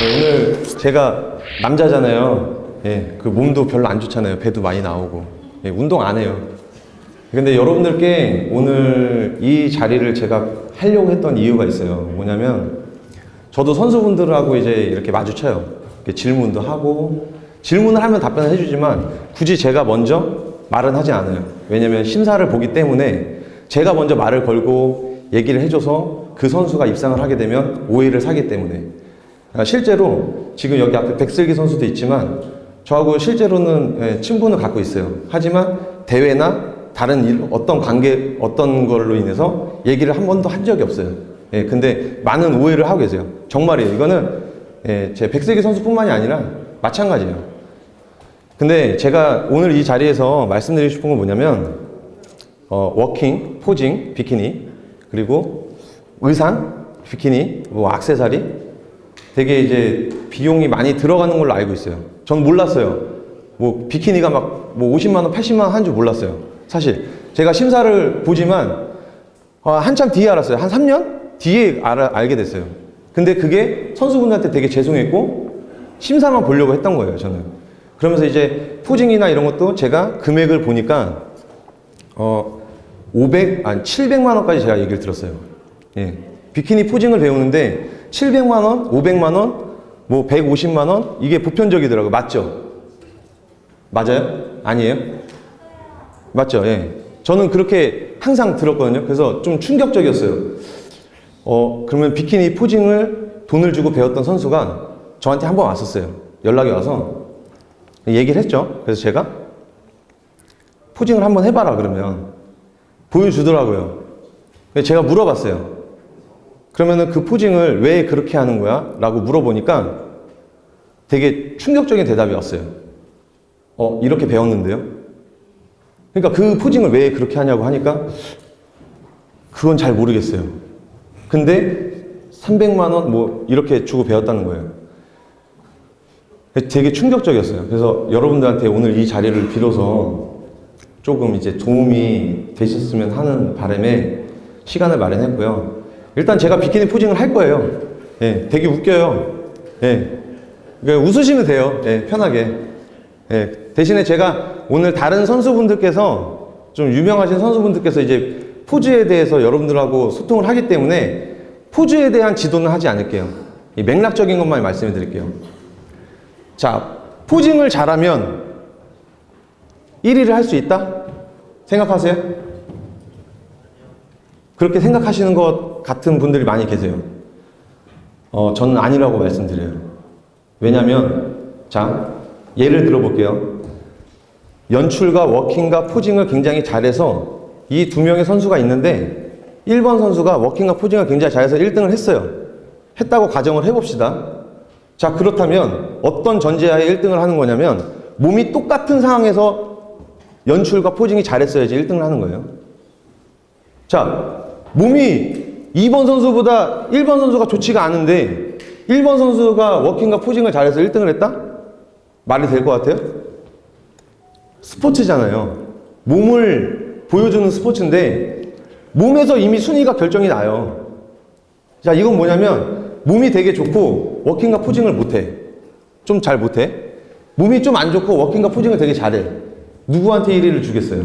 오늘 제가 남자잖아요. 예, 그 몸도 별로 안 좋잖아요. 배도 많이 나오고. 예, 운동 안 해요. 근데 여러분들께 오늘 이 자리를 제가 하려고 했던 이유가 있어요. 뭐냐면 저도 선수분들하고 이제 이렇게 마주쳐요. 이렇게 질문도 하고 질문을 하면 답변을 해주지만 굳이 제가 먼저 말은 하지 않아요. 왜냐면 심사를 보기 때문에 제가 먼저 말을 걸고 얘기를 해줘서 그 선수가 입상을 하게 되면 오해를 사기 때문에. 실제로 지금 여기 앞에 백슬기 선수도 있지만 저하고 실제로는 친분을 갖고 있어요. 하지만 대회나 다른 일, 어떤 관계, 어떤 걸로 인해서 얘기를 한 번도 한 적이 없어요. 예, 근데 많은 오해를 하고 계세요. 정말이에요. 이거는 제 백슬기 선수뿐만이 아니라 마찬가지예요. 근데 제가 오늘 이 자리에서 말씀드리고 싶은 건 뭐냐면 워킹, 포징, 비키니, 그리고 의상, 비키니, 뭐 액세서리 되게 이제 비용이 많이 들어가는 걸로 알고 있어요. 전 몰랐어요. 뭐 비키니가 막 뭐 50만 원, 80만 원 한 줄 몰랐어요. 사실 제가 심사를 보지만 한참 뒤에 알았어요. 한 3년 뒤에 알게 됐어요. 근데 그게 선수분들한테 되게 죄송했고 심사만 보려고 했던 거예요, 저는. 그러면서 이제 포징이나 이런 것도 제가 금액을 보니까 700만 원까지 제가 얘기를 들었어요. 예. 비키니 포징을 배우는데 700만 원, 500만 원, 뭐 150만 원 이게 보편적이더라고요. 맞죠? 맞아요? 아니에요? 맞죠? 예. 저는 그렇게 항상 들었거든요. 그래서 좀 충격적이었어요. 그러면 비키니 포징을 돈을 주고 배웠던 선수가 저한테 한 번 왔었어요. 연락이 와서 얘기를 했죠. 그래서 제가 포징을 한번 해봐라 그러면 보여주더라고요. 제가 물어봤어요. 그러면은 그 포징을 왜 그렇게 하는 거야? 라고 물어보니까 되게 충격적인 대답이 왔어요. 이렇게 배웠는데요? 그러니까 그 포징을 왜 그렇게 하냐고 하니까 그건 잘 모르겠어요. 근데 300만 원 뭐 이렇게 주고 배웠다는 거예요. 되게 충격적이었어요. 그래서 여러분들한테 오늘 이 자리를 빌어서 조금 이제 도움이 되셨으면 하는 바람에 시간을 마련했고요. 일단 제가 비키니 포징을 할 거예요. 예, 되게 웃겨요. 예, 그러니까 웃으시면 돼요. 예, 편하게. 예, 대신에 제가 오늘 다른 선수분들께서 좀 유명하신 선수분들께서 이제 포즈에 대해서 여러분들하고 소통을 하기 때문에 포즈에 대한 지도는 하지 않을게요. 이 맥락적인 것만 말씀해 드릴게요. 자, 포징을 잘하면 1위를 할 수 있다? 생각하세요? 그렇게 생각하시는 것 같은 분들이 많이 계세요. 저는 아니라고 말씀드려요. 왜냐면, 자, 예를 들어볼게요. 연출과 워킹과 포징을 굉장히 잘해서 이 두 명의 선수가 있는데 1번 선수가 워킹과 포징을 굉장히 잘해서 1등을 했어요. 했다고 가정을 해봅시다. 자, 그렇다면 어떤 전제하에 1등을 하는 거냐면 몸이 똑같은 상황에서 연출과 포징이 잘했어야지 1등을 하는 거예요. 자, 몸이 2번 선수보다 1번 선수가 좋지가 않은데 1번 선수가 워킹과 포징을 잘해서 1등을 했다? 말이 될 것 같아요? 스포츠잖아요. 몸을 보여주는 스포츠인데 몸에서 이미 순위가 결정이 나요. 자, 이건 뭐냐면 몸이 되게 좋고 워킹과 포징을 못해. 좀 잘 못해. 몸이 좀 안 좋고 워킹과 포징을 되게 잘해. 누구한테 1위를 주겠어요?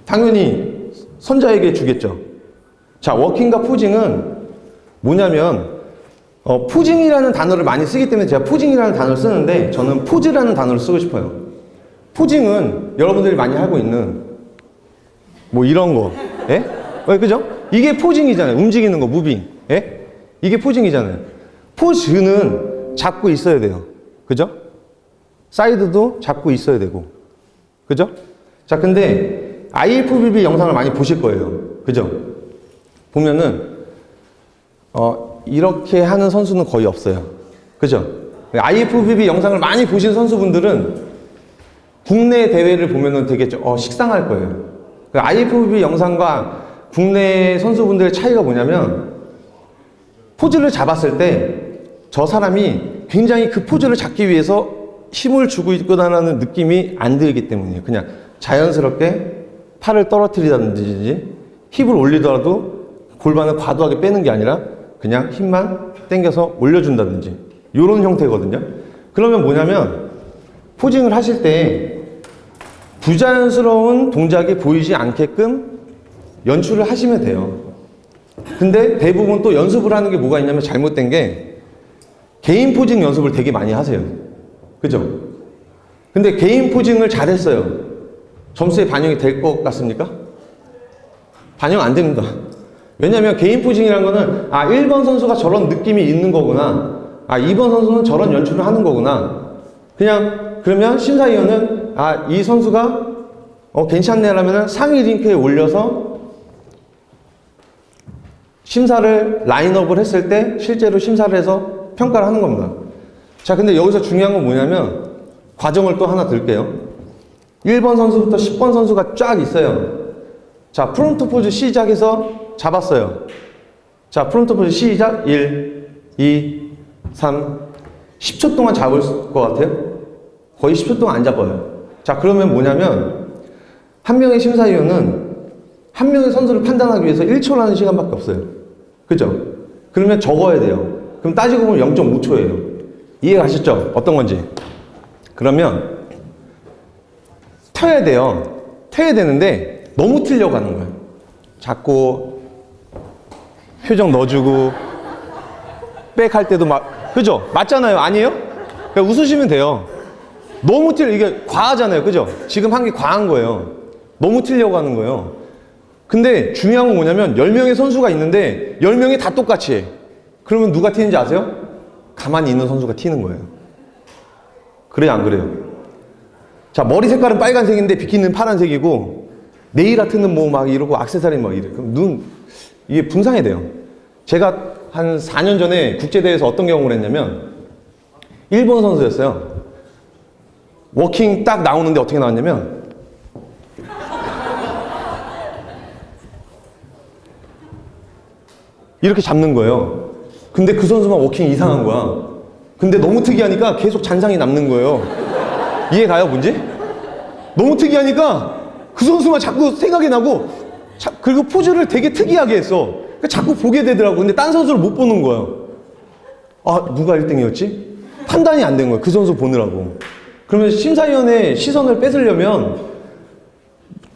당연히 선자에게 주겠죠. 자, 워킹과 포징은 뭐냐면 포징이라는 단어를 많이 쓰기 때문에 제가 포징이라는 단어를 쓰는데 저는 포즈라는 단어를 쓰고 싶어요. 포징은 여러분들이 많이 하고 있는 뭐 이런 거, 예? 그죠? 이게 포징이잖아요. 움직이는 거, 무빙, 예? 이게 포징이잖아요. 포즈는 잡고 있어야 돼요. 그죠? 사이드도 잡고 있어야 되고, 그죠? 자, 근데 IFBB 영상을 많이 보실 거예요. 그죠? 보면은 이렇게 하는 선수는 거의 없어요. 그죠? IFBB 영상을 많이 보신 선수분들은 국내 대회를 보면은 되게 식상할 거예요. IFBB 영상과 국내 선수분들의 차이가 뭐냐면 포즈를 잡았을 때 저 사람이 굉장히 그 포즈를 잡기 위해서 힘을 주고 있구나라는 느낌이 안 들기 때문이에요. 그냥 자연스럽게 팔을 떨어뜨리다든지 힙을 올리더라도 골반을 과도하게 빼는 게 아니라 그냥 힘만 당겨서 올려준다든지 요런 형태거든요. 그러면 뭐냐면 포징을 하실 때 부자연스러운 동작이 보이지 않게끔 연출을 하시면 돼요. 근데 대부분 또 연습을 하는 게 뭐가 있냐면 잘못된 게 개인 포징 연습을 되게 많이 하세요. 그죠? 근데 개인 포징을 잘했어요. 점수에 반영이 될 것 같습니까? 반영 안 됩니다. 왜냐면 개인 포징이라는 거는 1번 선수가 저런 느낌이 있는 거구나. 2번 선수는 저런 연출을 하는 거구나. 그러면 심사위원은 이 선수가 괜찮네 라면 상위 링크에 올려서 심사를 라인업을 했을 때 실제로 심사를 해서 평가를 하는 겁니다. 자, 근데 여기서 중요한 건 뭐냐면 과정을 또 하나 들게요. 1번 선수부터 10번 선수가 쫙 있어요. 자, 프론트 포즈 시작해서 잡았어요. 자, 프론트 포즈 시작. 1, 2, 3. 10초 동안 잡을 것 같아요? 거의 10초 동안 안 잡아요. 자, 그러면 뭐냐면 한 명의 심사위원은 한 명의 선수를 판단하기 위해서 1초라는 시간밖에 없어요. 그죠? 그러면 적어야 돼요. 그럼 따지고 보면 0.5초예요. 이해가셨죠? 어떤 건지. 그러면 튀어야 돼요. 튀어야 되는데 너무 틀려고 하는 거예요. 자꾸 표정 넣어주고 백 할 때도 그죠? 맞잖아요. 아니에요? 그냥 웃으시면 돼요. 너무 이게 과하잖아요. 그죠? 지금 한 게 과한 거예요. 너무 틀려고 하는 거예요. 근데 중요한 건 뭐냐면 10명의 선수가 있는데 10명이 다 똑같이 해. 그러면 누가 튀는지 아세요? 가만히 있는 선수가 튀는 거예요. 그래요, 안 그래요? 자, 머리 색깔은 빨간색인데 비키니는 파란색이고 네일 아트는 이러고 액세서리 이래. 그럼 이게 분산이 돼요. 제가 한 4년 전에 국제대회에서 어떤 경험을 했냐면 일본 선수였어요. 워킹 딱 나오는데 어떻게 나왔냐면 이렇게 잡는 거예요. 근데 그 선수만 워킹 이상한 거야. 근데 너무 특이하니까 계속 잔상이 남는 거예요. 이해 가요, 뭔지? 너무 특이하니까 그 선수만 자꾸 생각이 나고 그리고 포즈를 되게 특이하게 했어. 그러니까 자꾸 보게 되더라고. 근데 딴 선수를 못 보는 거예요. 누가 1등이었지? 판단이 안 된 거예요. 그 선수 보느라고. 그러면 심사위원의 시선을 뺏으려면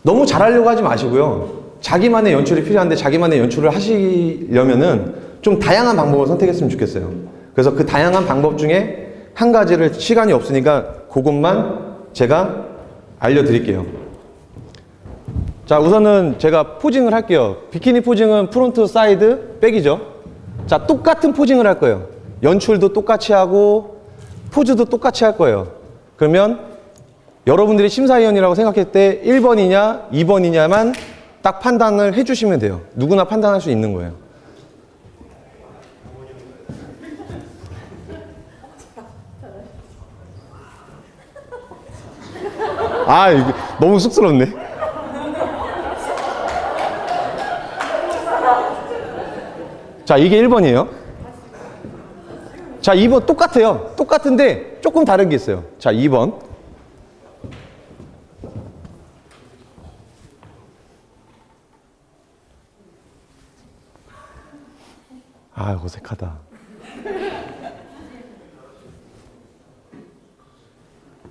너무 잘하려고 하지 마시고요. 자기만의 연출이 필요한데 자기만의 연출을 하시려면은 좀 다양한 방법을 선택했으면 좋겠어요. 그래서 그 다양한 방법 중에 한 가지를 시간이 없으니까 그것만 제가 알려드릴게요. 자, 우선은 제가 포징을 할게요. 비키니 포징은 프론트, 사이드, 백이죠. 자, 똑같은 포징을 할 거예요. 연출도 똑같이 하고 포즈도 똑같이 할 거예요. 그러면 여러분들이 심사위원이라고 생각할 때 1번이냐 2번이냐만 딱 판단을 해주시면 돼요. 누구나 판단할 수 있는 거예요. 이거 너무 쑥스럽네. 자, 이게 1번이에요. 자, 2번 똑같아요. 똑같은데 조금 다른 게 있어요. 자, 2번. 어색하다.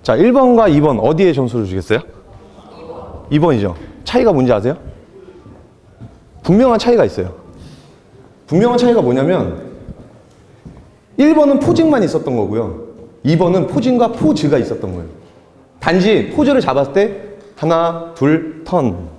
자, 1번과 2번 어디에 점수를 주겠어요? 2번이죠. 차이가 뭔지 아세요? 분명한 차이가 있어요. 분명한 차이가 뭐냐면 1번은 포징만 있었던 거고요. 2번은 포징과 포즈가 있었던 거예요. 단지 포즈를 잡았을 때 하나, 둘, 턴.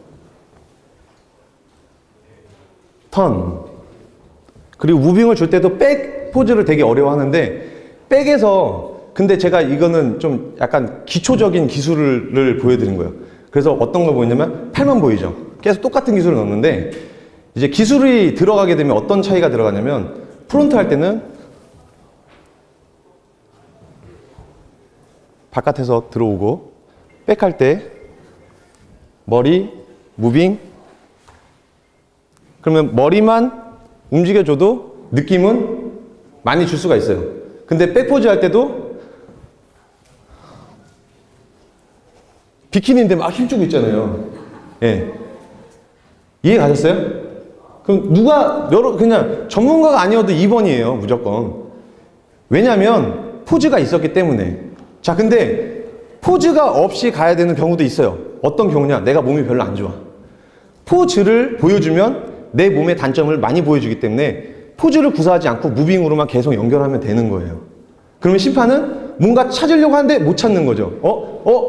그리고 무빙을 줄 때도 백 포즈를 되게 어려워하는데 백에서 근데 제가 이거는 좀 약간 기초적인 기술을 보여드린 거예요. 그래서 어떤 걸 보였냐면 팔만 보이죠. 계속 똑같은 기술을 넣었는데 이제 기술이 들어가게 되면 어떤 차이가 들어가냐면 프론트 할 때는 바깥에서 들어오고 백 할 때 머리, 무빙 그러면 머리만 움직여줘도 느낌은 많이 줄 수가 있어요. 근데 백포즈 할 때도 비키니인데 막 힘주고 있잖아요. 예. 이해 가셨어요? 그럼 그냥 전문가가 아니어도 2번이에요, 무조건. 왜냐면 포즈가 있었기 때문에. 자, 근데 포즈가 없이 가야 되는 경우도 있어요. 어떤 경우냐? 내가 몸이 별로 안 좋아. 포즈를 보여주면 내 몸의 단점을 많이 보여주기 때문에 포즈를 구사하지 않고 무빙으로만 계속 연결하면 되는 거예요. 그러면 심판은 뭔가 찾으려고 하는데 못 찾는 거죠.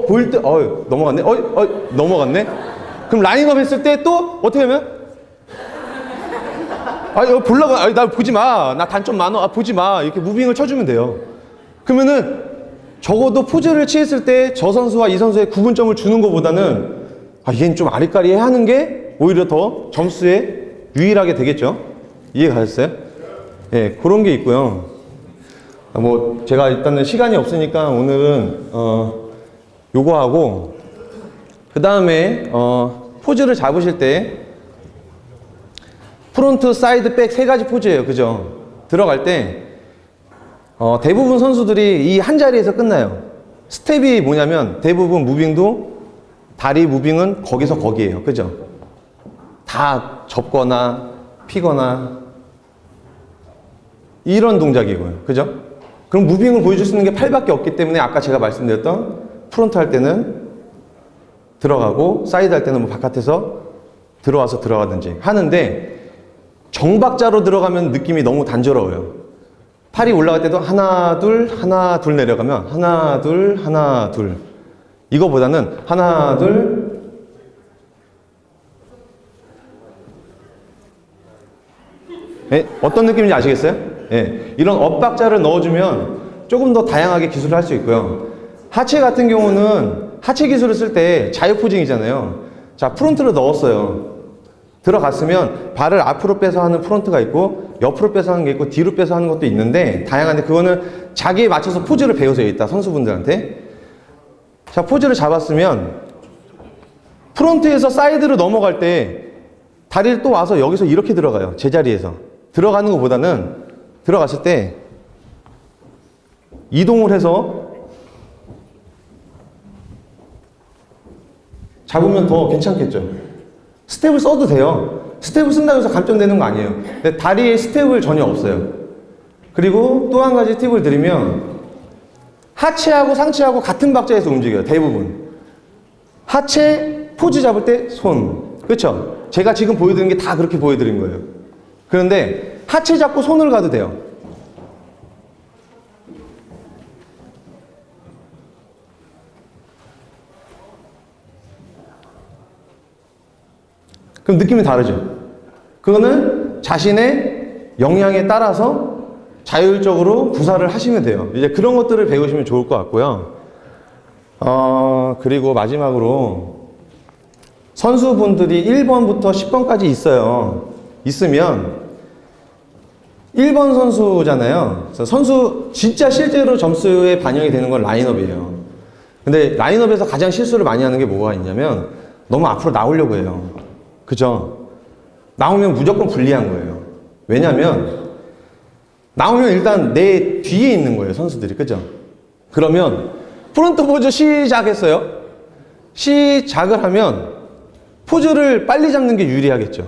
보일 때, 넘어갔네? 넘어갔네? 그럼 라인업 했을 때 또 어떻게 하면? 보려고, 나 보지 마. 나 단점 많아. 보지 마. 이렇게 무빙을 쳐주면 돼요. 그러면은 적어도 포즈를 취했을 때 저 선수와 이 선수의 구분점을 주는 것보다는 얘는 좀 아리까리해 하는 게 오히려 더 점수에 유일하게 되겠죠. 이해 가셨어요? 예, 그런 게 있고요. 뭐 제가 일단은 시간이 없으니까 오늘은 요거 하고 그 다음에 포즈를 잡으실 때 프론트, 사이드, 백 세 가지 포즈예요. 그죠? 들어갈 때 대부분 선수들이 이 한 자리에서 끝나요. 스텝이 뭐냐면 대부분 무빙도 다리 무빙은 거기서 거기에요. 그죠? 다 접거나 피거나 이런 동작이고요. 그죠? 그럼 무빙을 보여줄 수 있는 게 팔밖에 없기 때문에 아까 제가 말씀드렸던 프론트 할 때는 들어가고 사이드 할 때는 뭐 바깥에서 들어와서 들어가든지 하는데 정박자로 들어가면 느낌이 너무 단조로워요. 팔이 올라갈 때도 하나 둘 내려가면 하나 둘 이거보다는 하나 둘 예, 어떤 느낌인지 아시겠어요? 예, 이런 엇박자를 넣어주면 조금 더 다양하게 기술을 할 수 있고요. 하체 같은 경우는 하체 기술을 쓸 때 자유 포징이잖아요. 자, 프론트를 넣었어요. 들어갔으면 발을 앞으로 빼서 하는 프론트가 있고 옆으로 빼서 하는 게 있고 뒤로 빼서 하는 것도 있는데 다양한데 그거는 자기에 맞춰서 포즈를 배우세요. 이따 선수분들한테. 자, 포즈를 잡았으면 프론트에서 사이드로 넘어갈 때 다리를 또 와서 여기서 이렇게 들어가요. 제자리에서. 들어가는 것보다는 들어갔을 때 이동을 해서 잡으면 더 괜찮겠죠. 스텝을 써도 돼요. 스텝을 쓴다고 해서 감점되는 거 아니에요. 근데 다리에 스텝을 전혀 없어요. 그리고 또 한 가지 팁을 드리면 하체하고 상체하고 같은 박자에서 움직여요. 대부분. 하체 포즈 잡을 때 손. 그렇죠? 제가 지금 보여드린 게 다 그렇게 보여드린 거예요. 그런데 하체 잡고 손을 가도 돼요. 그럼 느낌이 다르죠? 그거는 자신의 역량에 따라서 자율적으로 구사를 하시면 돼요. 이제 그런 것들을 배우시면 좋을 것 같고요. 그리고 마지막으로 선수분들이 1번부터 10번까지 있어요. 있으면 1번 선수잖아요. 그래서 선수 진짜 실제로 점수에 반영이 되는 건 라인업이에요. 근데 라인업에서 가장 실수를 많이 하는 게 뭐가 있냐면 너무 앞으로 나오려고 해요. 그죠? 나오면 무조건 불리한 거예요. 왜냐면 나오면 일단 내 뒤에 있는 거예요. 선수들이. 그죠? 그러면 프론트 포즈 시작했어요. 시작을 하면 포즈를 빨리 잡는 게 유리하겠죠.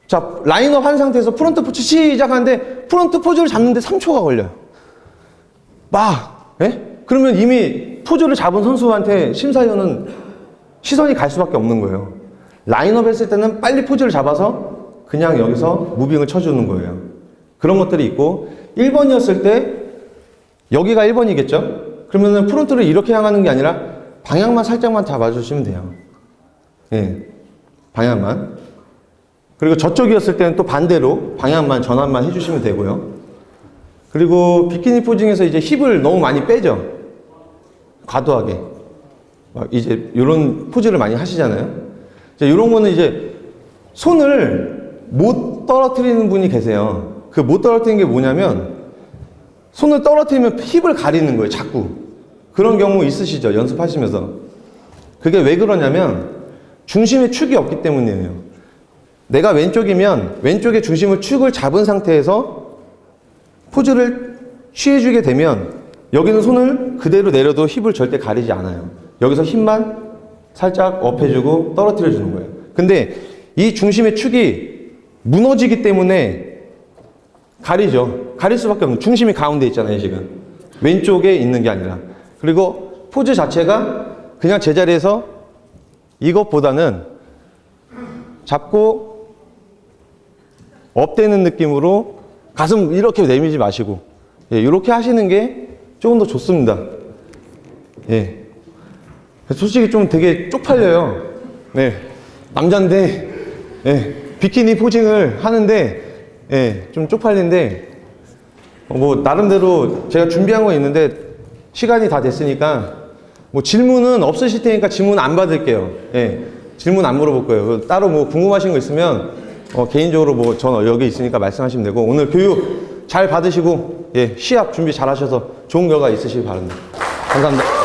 자, 라인업 한 상태에서 프론트 포즈 시작하는데 프론트 포즈를 잡는데 3초가 걸려요. 그러면 이미 포즈를 잡은 선수한테 심사위원은 시선이 갈 수밖에 없는 거예요. 라인업 했을 때는 빨리 포즈를 잡아서 그냥 여기서 무빙을 쳐주는 거예요. 그런 것들이 있고 1번이었을 때 여기가 1번이겠죠? 그러면은 프론트를 이렇게 향하는 게 아니라 방향만 살짝만 잡아주시면 돼요. 예, 방향만. 그리고 저쪽이었을 때는 또 반대로 방향만 전환만 해주시면 되고요. 그리고 비키니 포징에서 이제 힙을 너무 많이 빼죠. 과도하게. 이제 이런 포즈를 많이 하시잖아요. 이런 거는 이제 손을 못 떨어뜨리는 분이 계세요. 그 못 떨어뜨리는 게 뭐냐면 손을 떨어뜨리면 힙을 가리는 거예요. 자꾸. 그런 경우 있으시죠? 연습하시면서. 그게 왜 그러냐면 중심에 축이 없기 때문이에요. 내가 왼쪽이면 왼쪽의 중심을 축을 잡은 상태에서 포즈를 취해주게 되면 여기는 손을 그대로 내려도 힙을 절대 가리지 않아요. 여기서 힙만 살짝 업해주고 떨어뜨려주는 거예요. 근데 이 중심의 축이 무너지기 때문에 가리죠. 가릴 수밖에 없는, 중심이 가운데 있잖아요, 지금. 왼쪽에 있는 게 아니라. 그리고 포즈 자체가 그냥 제자리에서 이것보다는 잡고 업되는 느낌으로 가슴 이렇게 내밀지 마시고, 예, 이렇게 하시는 게 조금 더 좋습니다. 예. 솔직히 좀 되게 쪽팔려요. 네. 남잔데, 예. 비키니 포징을 하는데, 예. 좀 쪽팔린데, 뭐, 나름대로 제가 준비한 거 있는데, 시간이 다 됐으니까, 뭐, 질문은 없으실 테니까 질문 안 받을게요. 예. 질문 안 물어볼 거예요. 따로 뭐, 궁금하신 거 있으면, 개인적으로 뭐, 전 여기 있으니까 말씀하시면 되고, 오늘 교육 잘 받으시고, 예. 시합 준비 잘 하셔서 좋은 결과 있으시길 바랍니다. 감사합니다.